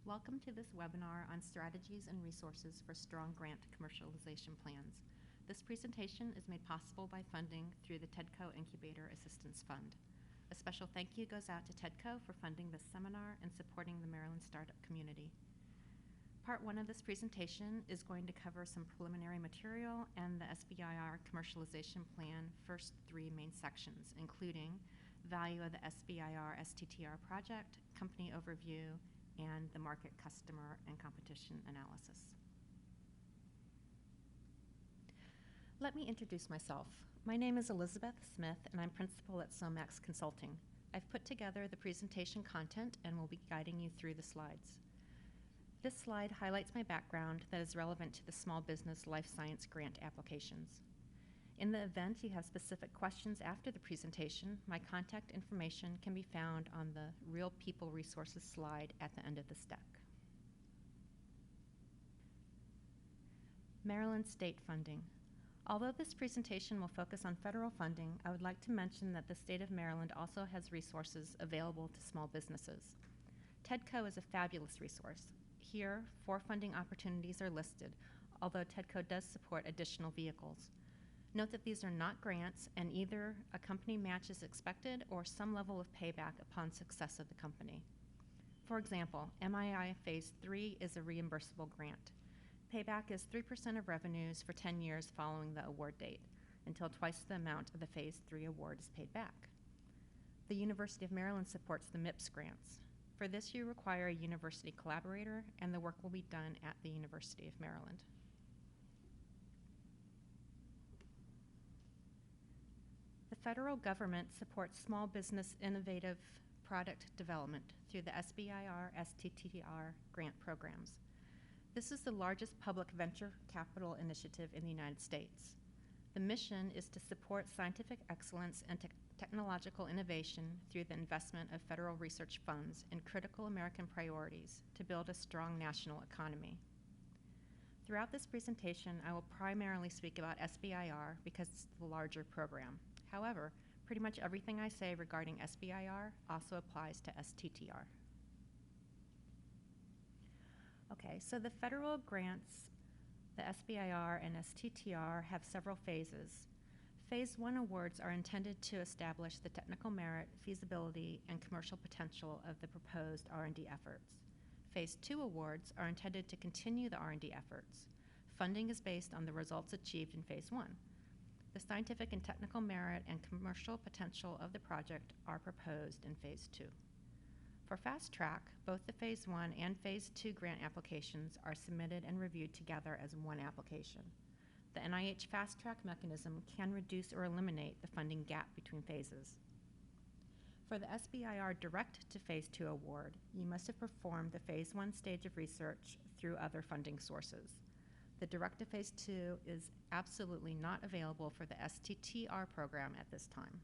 Welcome to this webinar on strategies and resources for strong grant commercialization plans. This presentation is made possible by funding through the TEDCO Incubator Assistance Fund. A special thank you goes out to TEDCO for funding this seminar and supporting the Maryland startup community. Part 1 of this presentation is going to cover some preliminary material and the SBIR commercialization plan first 3 main sections, including value of the SBIR STTR project, company overview, and the market, customer, and competition analysis. Let me introduce myself. My name is Elizabeth Smith, and I'm principal at SOMAX Consulting. I've put together the presentation content and will be guiding you through the slides. This slide highlights my background that is relevant to the small business life science grant applications. In the event you have specific questions after the presentation, my contact information can be found on the Real People Resources slide at the end of this deck. Maryland state funding. Although this presentation will focus on federal funding, I would like to mention that the state of Maryland also has resources available to small businesses. TEDCO is a fabulous resource. Here, 4 funding opportunities are listed, although TEDCO does support additional vehicles. Note that these are not grants, and either a company match is expected or some level of payback upon success of the company. For example, MII Phase 3 is a reimbursable grant. Payback is 3% of revenues for 10 years following the award date, until twice the amount of the Phase 3 award is paid back. The University of Maryland supports the MIPS grants. For this, you require a university collaborator, and the work will be done at the University of Maryland. The federal government supports small business innovative product development through the SBIR, STTR grant programs. This is the largest public venture capital initiative in the United States. The mission is to support scientific excellence and technological innovation through the investment of federal research funds in critical American priorities to build a strong national economy. Throughout this presentation, I will primarily speak about SBIR because it's the larger program. However, pretty much everything I say regarding SBIR also applies to STTR. Okay, so the federal grants, the SBIR and STTR, have several phases. Phase 1 awards are intended to establish the technical merit, feasibility, and commercial potential of the proposed R&D efforts. Phase 2 awards are intended to continue the R&D efforts. Funding is based on the results achieved in Phase 1. The scientific and technical merit and commercial potential of the project are proposed in Phase 2. For Fast Track, both the Phase 1 and Phase 2 grant applications are submitted and reviewed together as one application. The NIH Fast Track mechanism can reduce or eliminate the funding gap between phases. For the SBIR Direct to Phase 2 award, you must have performed the Phase 1 stage of research through other funding sources. The Direct to Phase 2 is absolutely not available for the STTR program at this time.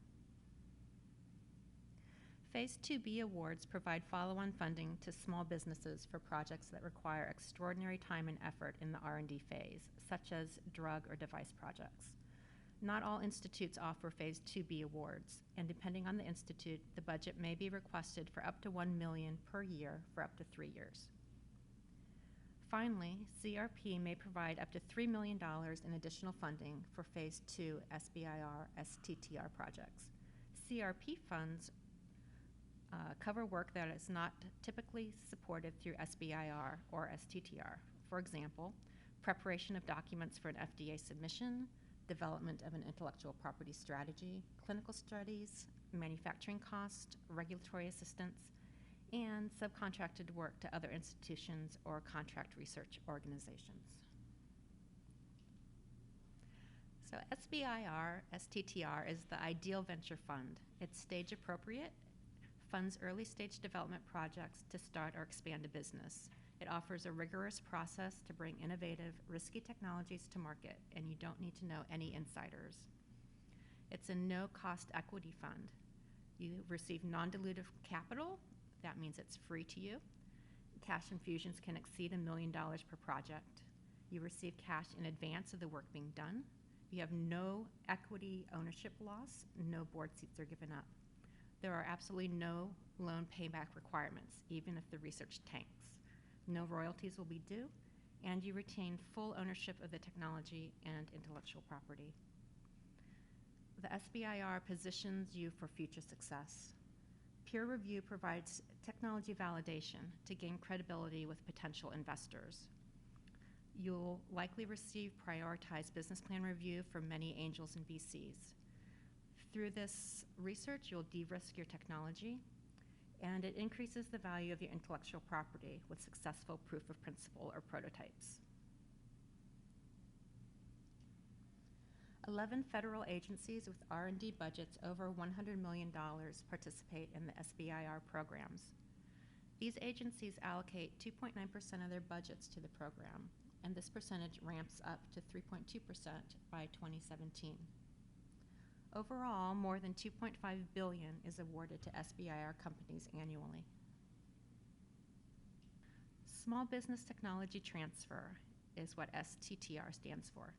Phase 2B awards provide follow-on funding to small businesses for projects that require extraordinary time and effort in the R&D phase, such as drug or device projects. Not all institutes offer Phase 2B awards, and depending on the institute, the budget may be requested for up to $1 million per year for up to 3 years. Finally, CRP may provide up to $3 million in additional funding for Phase 2 SBIR STTR projects. CRP funds cover work that is not typically supported through SBIR or STTR. For example, preparation of documents for an FDA submission, development of an intellectual property strategy, clinical studies, manufacturing cost, regulatory assistance, and subcontracted work to other institutions or contract research organizations. So SBIR STTR is the ideal venture fund. It's stage appropriate, funds early stage development projects to start or expand a business. It offers a rigorous process to bring innovative, risky technologies to market, and you don't need to know any insiders. It's a no-cost equity fund. You receive non-dilutive capital. That means it's free to you. Cash infusions can exceed $1 million per project. You receive cash in advance of the work being done. You have no equity ownership loss. No board seats are given up. There are absolutely no loan payback requirements, even if the research tanks. No royalties will be due, and you retain full ownership of the technology and intellectual property. The SBIR positions you for future success. Peer review provides technology validation to gain credibility with potential investors. You'll likely receive prioritized business plan review from many angels and VCs. Through this research, you'll de-risk your technology, and it increases the value of your intellectual property with successful proof of principle or prototypes. 11 federal agencies with R&D budgets over $100 million participate in the SBIR programs. These agencies allocate 2.9% of their budgets to the program, and this percentage ramps up to 3.2% by 2017. Overall, more than $2.5 billion is awarded to SBIR companies annually. Small Business Technology Transfer is what STTR stands for.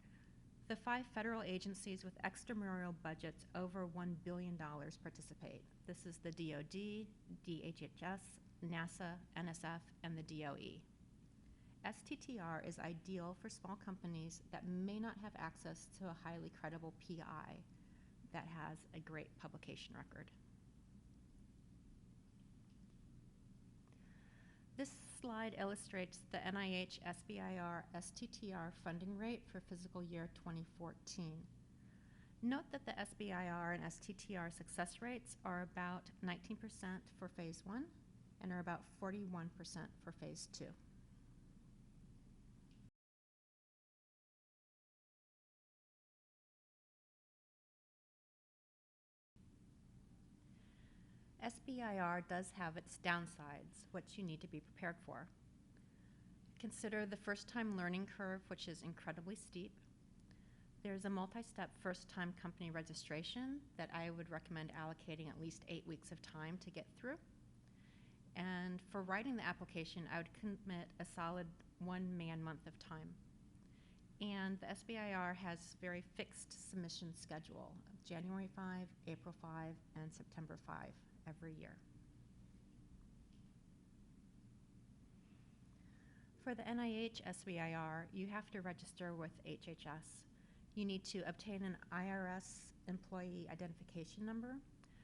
The 5 federal agencies with extramural budgets over $1 billion participate. This is the DoD, DHHS, NASA, NSF, and the DOE. STTR is ideal for small companies that may not have access to a highly credible PI that has a great publication record. This slide illustrates the NIH SBIR STTR funding rate for fiscal year 2014. Note that the SBIR and STTR success rates are about 19% for phase 1 and are about 41% for phase 2. SBIR does have its downsides, which you need to be prepared for. Consider the first-time learning curve, which is incredibly steep. There's a multi-step first-time company registration that I would recommend allocating at least 8 weeks of time to get through. And for writing the application, I would commit a solid 1 man-month of time. And the SBIR has very fixed submission schedule of January 5, April 5, and September 5 every year. For the NIH SBIR, you have to register with HHS. You need to obtain an IRS employee identification number.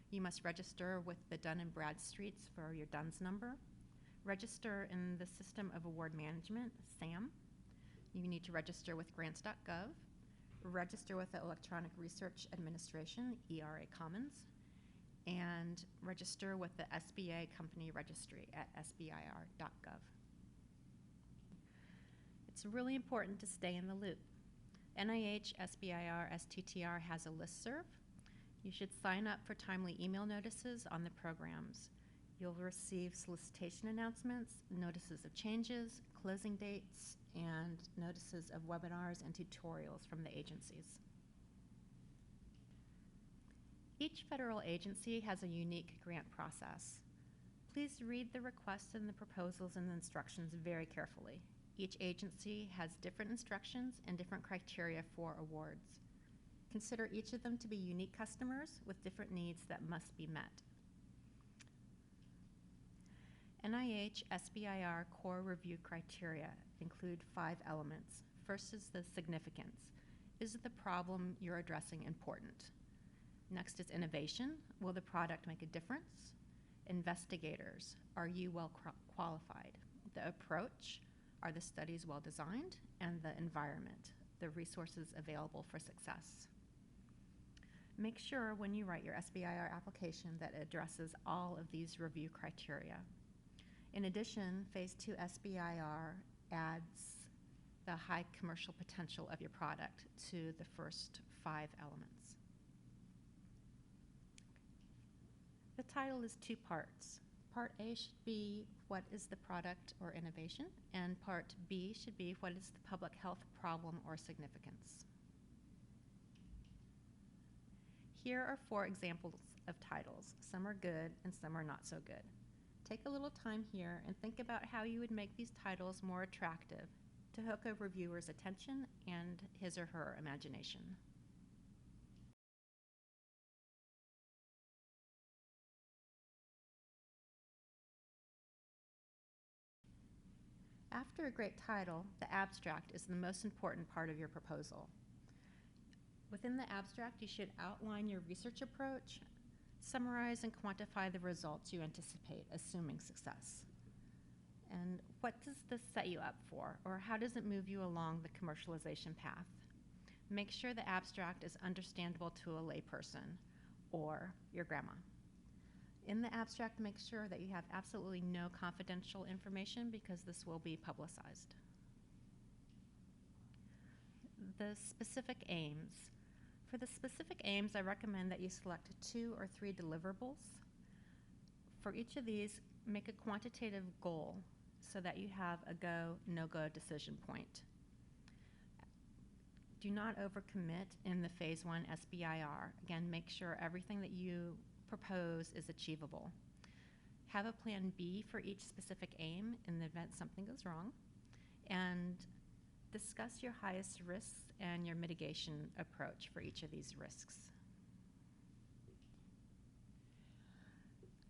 You must register with the Dun & Bradstreets for your DUNS number. Register in the System of Award Management, SAM. You need to register with grants.gov. Register with the Electronic Research Administration, ERA Commons. And register with the SBA Company Registry at sbir.gov. It's really important to stay in the loop. NIH SBIR STTR has a listserv. You should sign up for timely email notices on the programs. You'll receive solicitation announcements, notices of changes, closing dates, and notices of webinars and tutorials from the agencies. Each federal agency has a unique grant process. Please read the requests and the proposals and the instructions very carefully. Each agency has different instructions and different criteria for awards. Consider each of them to be unique customers with different needs that must be met. NIH SBIR core review criteria include 5 elements. First is the significance. Is the problem you're addressing important? Next is innovation. Will the product make a difference? Investigators. Are you well qualified? The approach. Are the studies well designed? And the environment. The resources available for success. Make sure when you write your SBIR application that it addresses all of these review criteria. In addition, Phase 2 SBIR adds the high commercial potential of your product to the first 5 elements. The title is 2 parts. Part A should be what is the product or innovation, and Part B should be what is the public health problem or significance. Here are 4 examples of titles. Some are good and some are not so good. Take a little time here and think about how you would make these titles more attractive to hook a reviewer's attention and his or her imagination. After a great title, the abstract is the most important part of your proposal. Within the abstract, you should outline your research approach, summarize and quantify the results you anticipate, assuming success. And what does this set you up for, or how does it move you along the commercialization path? Make sure the abstract is understandable to a layperson or your grandma. In the abstract, make sure that you have absolutely no confidential information because this will be publicized. The specific aims. For the specific aims, I recommend that you select 2 or 3 deliverables. For each of these, make a quantitative goal so that you have a go, no-go decision point. Do not overcommit in the Phase 1 SBIR. Again, make sure everything that you propose is achievable. Have a plan B for each specific aim in the event something goes wrong, and discuss your highest risks and your mitigation approach for each of these risks.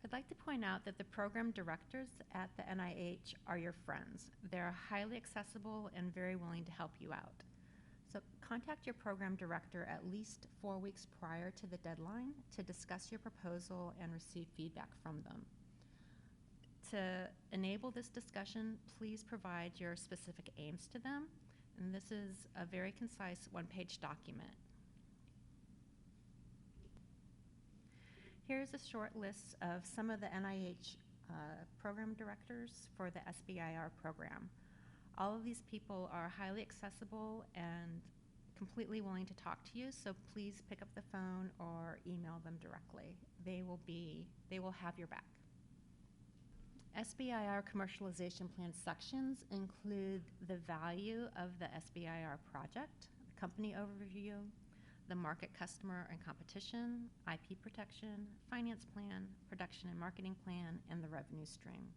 I'd like to point out that the program directors at the NIH are your friends. They're highly accessible and very willing to help you out. So contact your program director at least 4 weeks prior to the deadline to discuss your proposal and receive feedback from them. To enable this discussion, please provide your specific aims to them, and this is a very concise 1-page document. Here's a short list of some of the NIH program directors for the SBIR program. All of these people are highly accessible and completely willing to talk to you, so please pick up the phone or email them directly. They will have your back. SBIR commercialization plan sections include the value of the SBIR project, the company overview, the market, customer, and competition, IP protection, finance plan, production and marketing plan, and the revenue stream.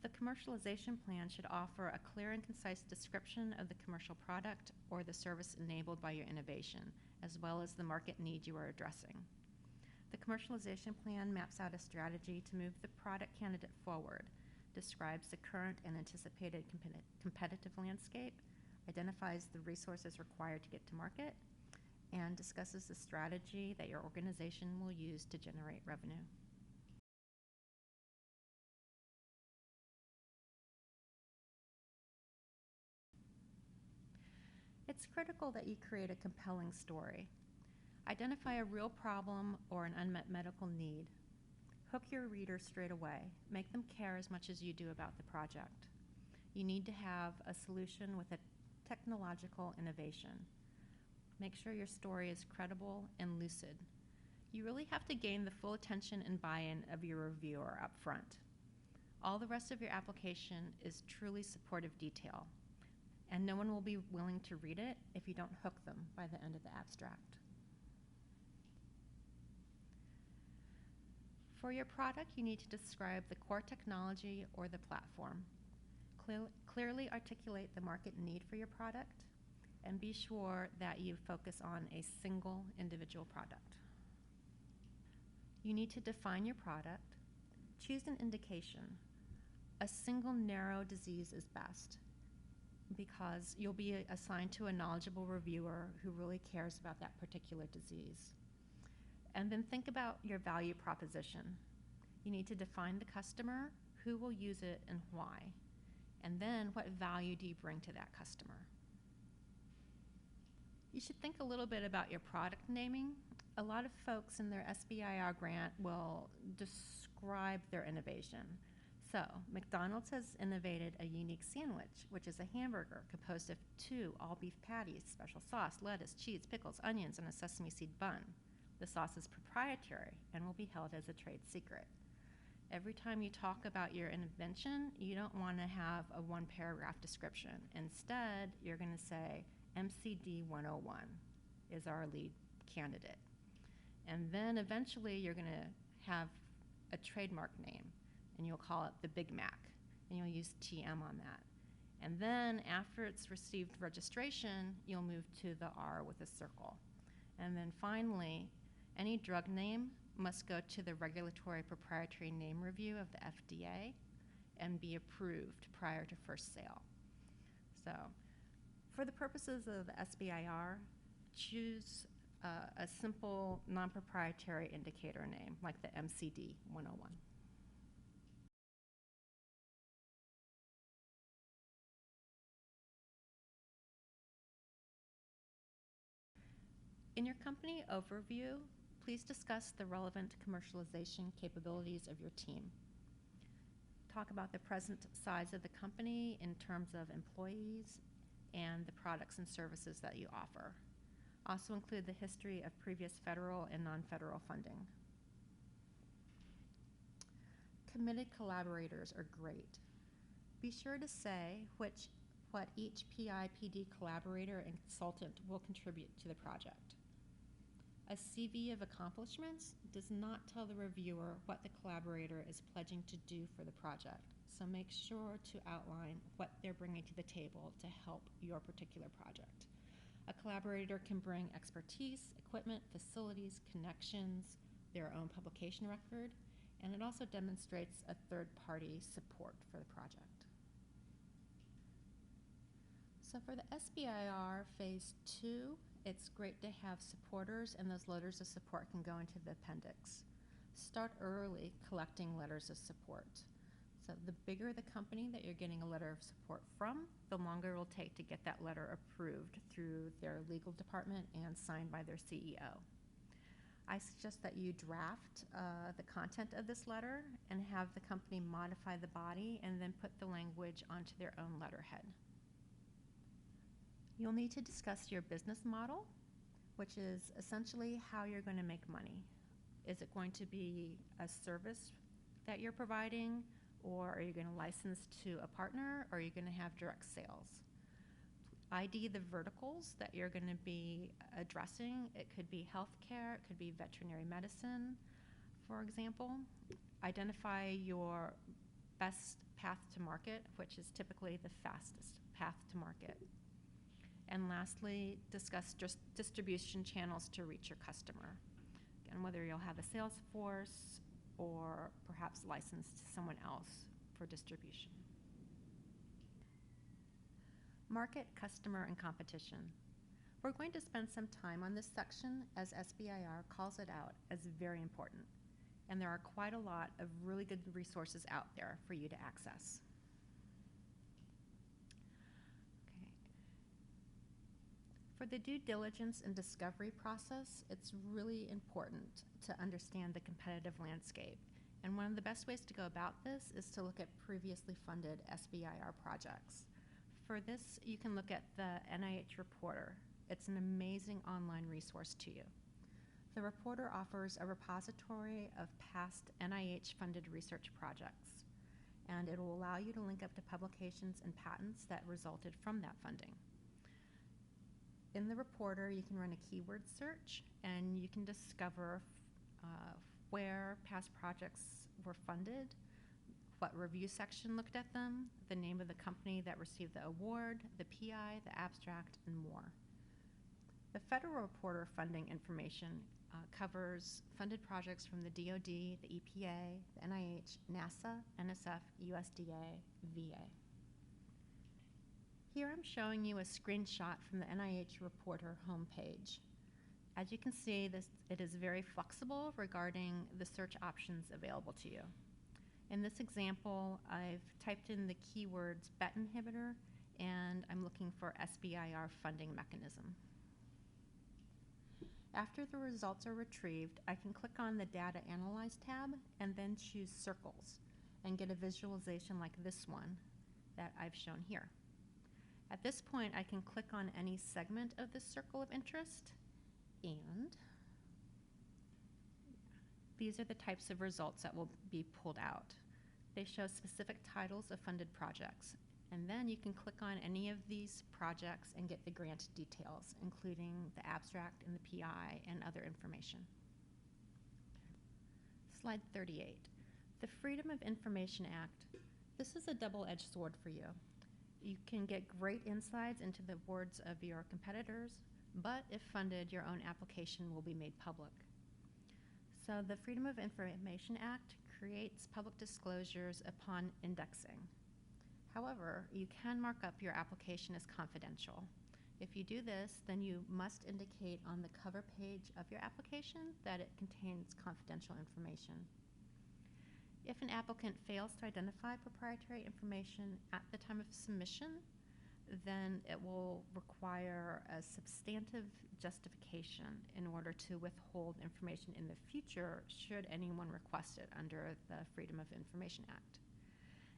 The commercialization plan should offer a clear and concise description of the commercial product or the service enabled by your innovation, as well as the market need you are addressing. The commercialization plan maps out a strategy to move the product candidate forward, describes the current and anticipated competitive landscape, identifies the resources required to get to market, and discusses the strategy that your organization will use to generate revenue. It's critical that you create a compelling story. Identify a real problem or an unmet medical need. Hook your readers straight away. Make them care as much as you do about the project. You need to have a solution with a technological innovation. Make sure your story is credible and lucid. You really have to gain the full attention and buy-in of your reviewer up front. All the rest of your application is truly supportive detail, and no one will be willing to read it if you don't hook them by the end of the abstract. For your product, you need to describe the core technology or the platform. Clearly articulate the market need for your product, and be sure that you focus on a single individual product. You need to define your product. Choose an indication. A single narrow disease is best, because you'll be assigned to a knowledgeable reviewer who really cares about that particular disease. And then think about your value proposition. You need to define the customer, who will use it, and why. And then what value do you bring to that customer? You should think a little bit about your product naming. A lot of folks in their SBIR grant will describe their innovation. So, McDonald's has innovated a unique sandwich, which is a hamburger composed of 2 all-beef patties, special sauce, lettuce, cheese, pickles, onions, and a sesame seed bun. The sauce is proprietary and will be held as a trade secret. Every time you talk about your invention, you don't want to have a 1-paragraph description. Instead, you're going to say, MCD 101 is our lead candidate. And then eventually you're going to have a trademark name, and you'll call it the Big Mac, and you'll use TM on that. And then after it's received registration, you'll move to the R with a circle. And then finally, any drug name must go to the regulatory proprietary name review of the FDA. can be approved prior to first sale. So for the purposes of the SBIR, choose a simple non-proprietary indicator name like the MCD 101. In your company overview, please discuss the relevant commercialization capabilities of your team. Talk about the present size of the company in terms of employees and the products and services that you offer. Also include the history of previous federal and non-federal funding. Committed collaborators are great. Be sure to say what each PI/PD collaborator and consultant will contribute to the project. A CV of accomplishments does not tell the reviewer what the collaborator is pledging to do for the project, so make sure to outline what they're bringing to the table to help your particular project. A collaborator can bring expertise, equipment, facilities, connections, their own publication record, and it also demonstrates a third-party support for the project. So for the SBIR Phase 2, it's great to have supporters, and those letters of support can go into the appendix. Start early collecting letters of support. So the bigger the company that you're getting a letter of support from, the longer it will take to get that letter approved through their legal department and signed by their CEO. I suggest that you draft the content of this letter and have the company modify the body and then put the language onto their own letterhead. You'll need to discuss your business model, which is essentially how you're going to make money. Is it going to be a service that you're providing, or are you going to license to a partner, or are you going to have direct sales? ID the verticals that you're going to be addressing. It could be healthcare, it could be veterinary medicine, for example. Identify your best path to market, which is typically the fastest path to market. And lastly, discuss distribution channels to reach your customer. Again, whether you'll have a sales force or perhaps license to someone else for distribution. Market, customer, and competition. We're going to spend some time on this section as SBIR calls it out as very important. And there are quite a lot of really good resources out there for you to access. For the due diligence and discovery process, it's really important to understand the competitive landscape. And one of the best ways to go about this is to look at previously funded SBIR projects. For this, you can look at the NIH Reporter. It's an amazing online resource to you. The Reporter offers a repository of past NIH-funded research projects, and it will allow you to link up to publications and patents that resulted from that funding. In the Reporter, you can run a keyword search, and you can discover where past projects were funded, what review section looked at them, the name of the company that received the award, the PI, the abstract, and more. The Federal Reporter funding information covers funded projects from the DoD, the EPA, the NIH, NASA, NSF, USDA, VA. Here I'm showing you a screenshot from the NIH Reporter homepage. As you can see, it is very flexible regarding the search options available to you. In this example, I've typed in the keywords BET inhibitor, and I'm looking for SBIR funding mechanism. After the results are retrieved, I can click on the Data Analyze tab and then choose circles and get a visualization like this one that I've shown here. At this point, I can click on any segment of this circle of interest, and these are the types of results that will be pulled out. They show specific titles of funded projects, and then you can click on any of these projects and get the grant details, including the abstract and the PI and other information. Slide 38. The Freedom of Information Act. This is a double-edged sword for you. You can get great insights into the words of your competitors, but if funded, your own application will be made public. So the Freedom of Information Act creates public disclosures upon indexing. However, you can mark up your application as confidential. If you do this, then you must indicate on the cover page of your application that it contains confidential information. If an applicant fails to identify proprietary information at the time of submission, then it will require a substantive justification in order to withhold information in the future should anyone request it under the Freedom of Information Act.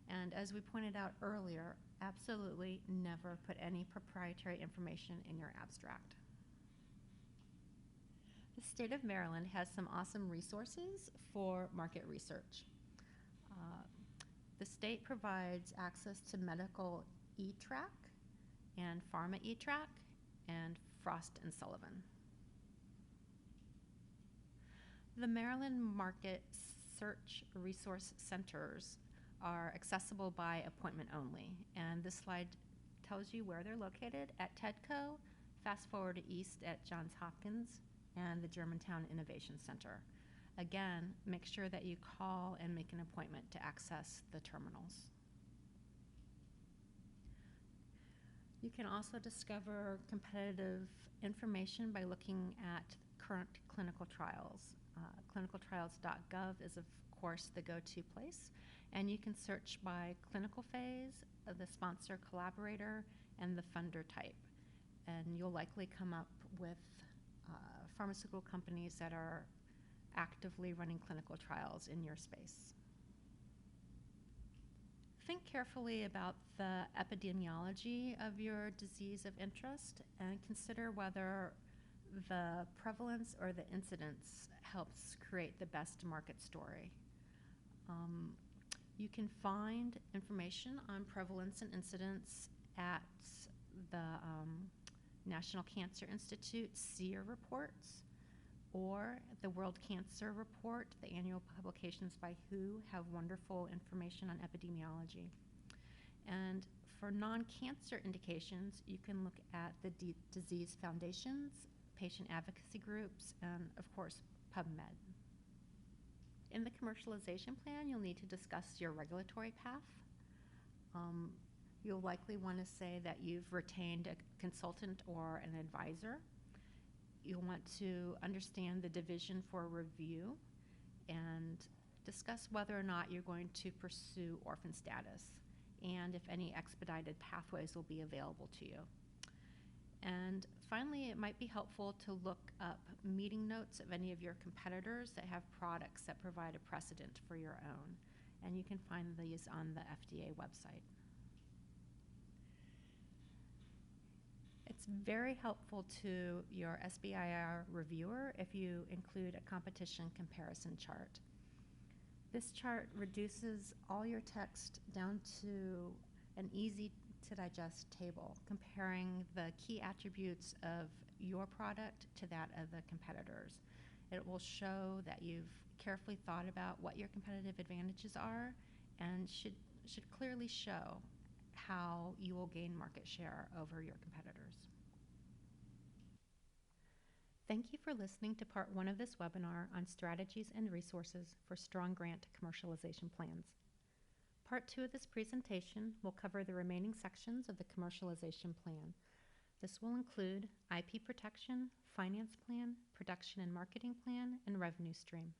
And as we pointed out earlier, absolutely never put any proprietary information in your abstract. The state of Maryland has some awesome resources for market research. The state provides access to medical e-track and pharma e-track and Frost & Sullivan. The Maryland Market Search Resource Centers are accessible by appointment only, and this slide tells you where they're located at TEDCO, fast forward east at Johns Hopkins, and the Germantown Innovation Center. Again, make sure that you call and make an appointment to access the terminals. You can also discover competitive information by looking at current clinical trials. Clinicaltrials.gov is, of course, the go-to place, and you can search by clinical phase, the sponsor collaborator, and the funder type. And you'll likely come up with pharmaceutical companies that are actively running clinical trials in your space. Think carefully about the epidemiology of your disease of interest and consider whether the prevalence or the incidence helps create the best market story. You can find information on prevalence and incidence at the National Cancer Institute SEER reports, or the World Cancer Report. The annual publications by WHO have wonderful information on epidemiology. And for non-cancer indications, you can look at the disease foundations, patient advocacy groups, and of course, PubMed. In the commercialization plan, you'll need to discuss your regulatory path. You'll likely want to say that you've retained a consultant or an advisor. You'll want to understand the division for review and discuss whether or not you're going to pursue orphan status and if any expedited pathways will be available to you. And finally, it might be helpful to look up meeting notes of any of your competitors that have products that provide a precedent for your own. And you can find these on the FDA website. It's very helpful to your SBIR reviewer if you include a competition comparison chart. This chart reduces all your text down to an easy-to-digest table, comparing the key attributes of your product to that of the competitors. It will show that you've carefully thought about what your competitive advantages are and should clearly show how you will gain market share over your competitors. Thank you for listening to part 1 of this webinar on strategies and resources for strong grant commercialization plans. Part 2 of this presentation will cover the remaining sections of the commercialization plan. This will include IP protection, finance plan, production and marketing plan, and revenue stream.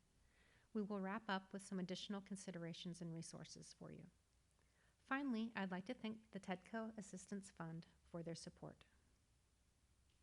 We will wrap up with some additional considerations and resources for you. Finally, I'd like to thank the TEDCO Assistance Fund for their support.